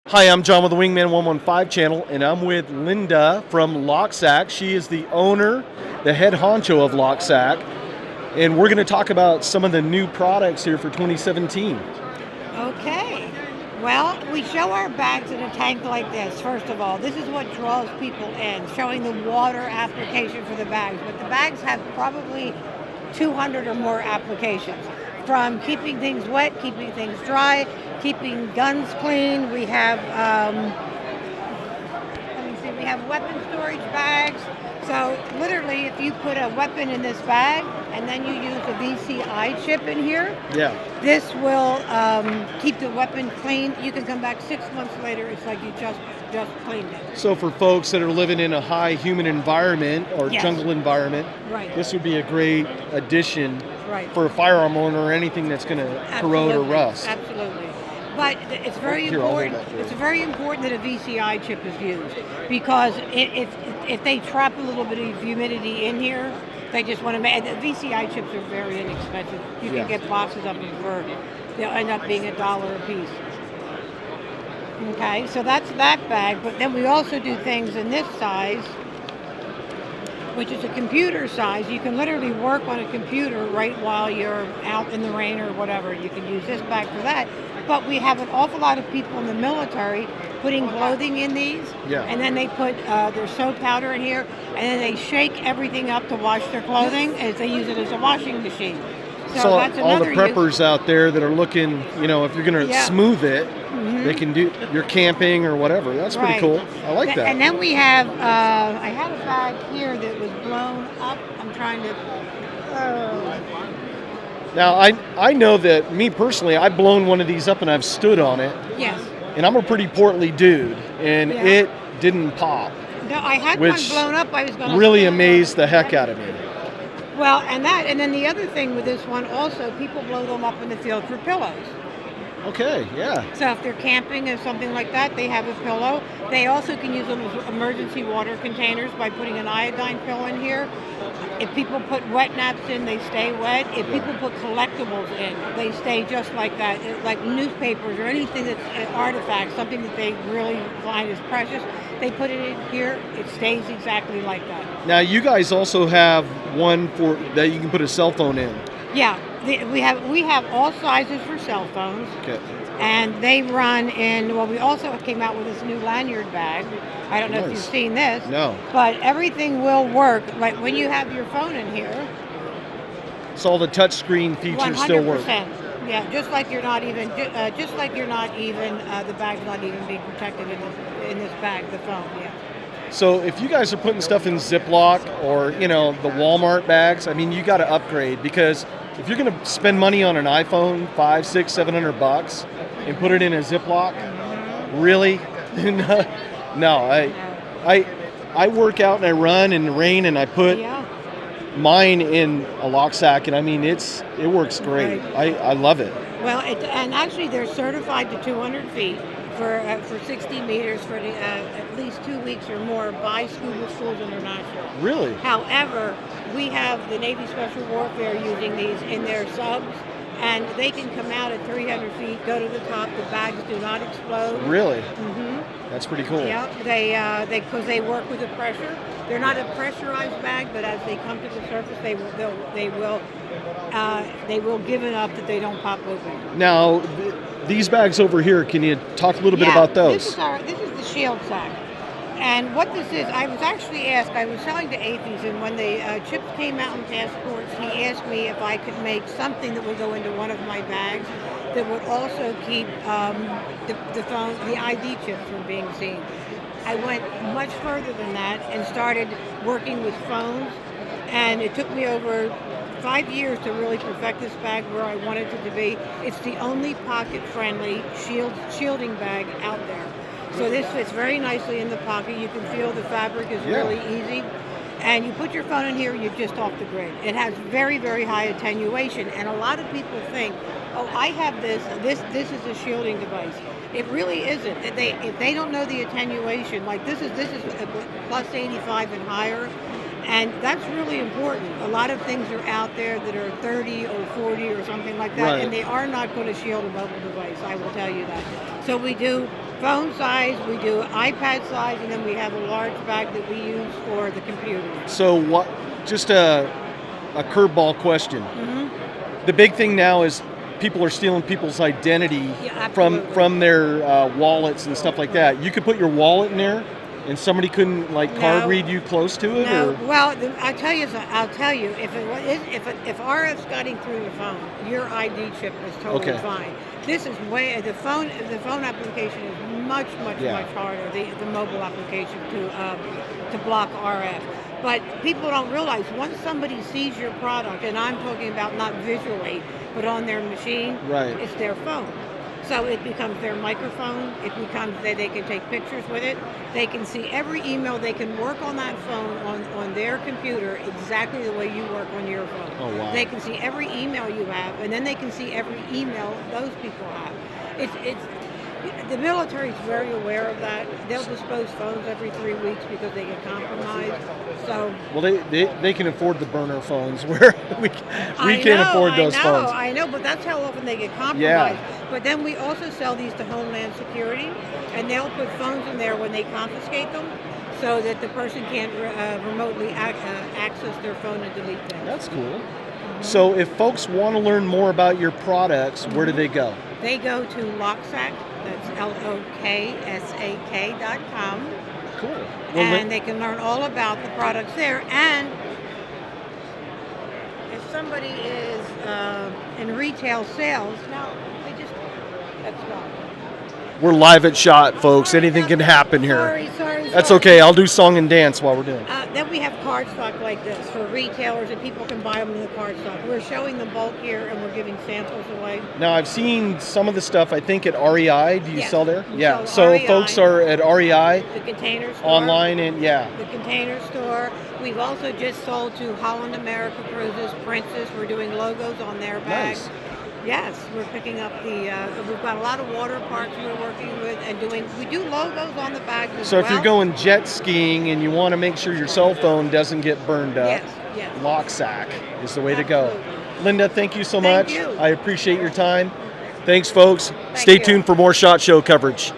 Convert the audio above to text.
Hi, I'm John with the Wingman 115 channel, and I'm with Linda from LOKSAK. She is the owner, the head honcho of LOKSAK, and we're going to talk about some of the new products here for 2017. Okay. Well, we show our bags in a tank like this. First of all, this is what draws people in, showing the water application for the bags. But the bags have probably 200 or more applications, from keeping things wet, keeping things dry, keeping guns clean. We have we have weapon storage bags. So literally, if you put a weapon in this bag and then you use a VCI chip in here, Yeah. this will keep the weapon clean. You can come back 6 months later. It's like you just cleaned it. So for folks that are living in a high humid environment or Yes. jungle environment, Right. this would be a great addition Right. for a firearm owner or anything that's going to corrode or Absolutely. rust. Absolutely. But it's very Here, I'll hold important. that for you. It's very important that a VCI chip is used, because if they trap a little bit of humidity in here, they just want to make. The VCI chips are very inexpensive. You Yeah. can get boxes of them for, they'll end up being $1 a piece. Okay, so that's that bag. But then we also do things in this size, which is a computer size. You can literally work on a computer right while you're out in the rain or whatever. You can use this bag for that. But we have an awful lot of people in the military putting clothing in these. Yeah. And then they put their soap powder in here, and then they shake everything up to wash their clothing, as they use it as a washing machine. So that's all the another preppers out there that are looking, if you're going to Yeah. smooth it, they can do, you're camping or whatever. That's pretty Right. cool. I like that. And then we have, I had a bag here that was blown up. I'm trying to. Now, I know that me personally, I've blown one of these up and I've stood on it, Yes. and I'm a pretty portly dude, and Yeah. it didn't pop. No, I had one Which blown up. I was going to really amazed the heck out of me. Well, and then the other thing with this one also, people blow them up in the field for pillows. Okay, yeah. So if they're camping or something like that, they have a pillow. They also can use them as emergency water containers by putting an iodine pill in here. If people put wet naps in, they stay wet. If people put collectibles in, they stay just like that. Like newspapers or anything that's an artifact, something that they really find is precious, they put it in here, it stays exactly like that. Now, you guys also have one for that you can put a cell phone in. Yeah, we have all sizes for cell phones. Okay. And they run in, well, we also came out with this new lanyard bag. I don't know if Nice. you've seen this. No. But everything will work. Like when you have your phone in here, So all the touch screen features still work. 100%. Yeah, just like you're not even, the bag's not even being protected in this bag, the phone, yeah. So if you guys are putting stuff in Ziploc or, the Walmart bags, I mean, you got to upgrade, because if you're going to spend money on an iPhone, $500, $600, $700 and put it in a Ziploc, really? No, I work out and I run in the rain and I put Yeah. mine in a LOKSAK, and I mean, it works great. Right. I love it. Well, and actually they're certified to 200 feet for 60 meters for at least 2 weeks or more by Scuba Schools International. Really? However, we have the Navy Special Warfare using these in their subs, and they can come out at 300 feet, go to the top. The bags do not explode. Really? Mm-hmm. That's pretty cool. Yeah, because they work with the pressure. They're not a pressurized bag, but as they come to the surface, they will give enough that they don't pop open. Now, these bags over here, can you talk a little bit about those? This is the shield sack. And what this is, I was actually asked, I was selling to AAFES, and when the chips came out in passports, he asked me if I could make something that would go into one of my bags that would also keep the ID chips from being seen. I went much further than that and started working with phones, and it took me over 5 years to really perfect this bag where I wanted it to be. It's the only pocket-friendly shielding bag out there. So this fits very nicely in the pocket. You can feel the fabric is really easy. And you put your phone in here, you're just off the grid. It has very, very high attenuation. And a lot of people think, oh, I have this is a shielding device. It really isn't. If they don't know the attenuation, like this is a plus 85 and higher, and that's really important. A lot of things are out there that are 30 or 40 or something like that, Right. and they are not going to shield a mobile device, I will tell you that. So we do Phone size, we do iPad size, and then we have a large bag that we use for the computer. So what? Just a curveball question. Mm-hmm. The big thing now is people are stealing people's identity Yeah, from absolutely. their wallets and stuff like that. You could put your wallet in there, and somebody couldn't like card No. read you close to it, No, or well, I'll tell you, if RF's getting through the phone, your ID chip is totally Okay. fine. This is the phone application is much Yeah. harder. The mobile application to block RF. But people don't realize once somebody sees your product, and I'm talking about not visually, but on their machine, Right. it's their phone. So it becomes their microphone. It becomes that they can take pictures with it. They can see every email. They can work on that phone on their computer exactly the way you work on your phone. Oh, wow. They can see every email you have, and then they can see every email those people have. It's the military is very aware of that. They'll dispose phones every 3 weeks because they get compromised. So well, they can afford the burner phones where we can't afford those phones. I know, but that's how often they get compromised. Yeah. But then we also sell these to Homeland Security, and they'll put phones in there when they confiscate them, so that the person can't remotely access their phone and delete them. That's cool. So if folks want to learn more about your products, where do they go? They go to LOKSAK, that's LOKSAK.com, Cool. Well, and they can learn all about the products there. And if somebody is in retail sales, that's gone. we're live at Shot, folks. Anything can happen here. Sorry. That's okay. I'll do song and dance while we're doing it. Then we have cardstock like this for retailers, and people can buy them in the cardstock. We're showing the bulk here, and we're giving samples away. Now, I've seen some of the stuff, I think, at REI. Do you Yes, sell there? we Yeah. sell So REI. folks are at REI The Container Store. online, and yeah. The Container Store. We've also just sold to Holland America Cruises, Princess. We're doing logos on their bags. Nice. Yes, we're picking up we've got a lot of water parks we're working with and we do logos on the bags as So well. if you're going jet skiing and you want to make sure your cell phone doesn't get burned up, Yes. LOKSAK is the way to go. Absolutely. Linda, thank you so Thank much. you. I appreciate your time. Thanks, folks. Thank Stay you. tuned for more SHOT Show coverage.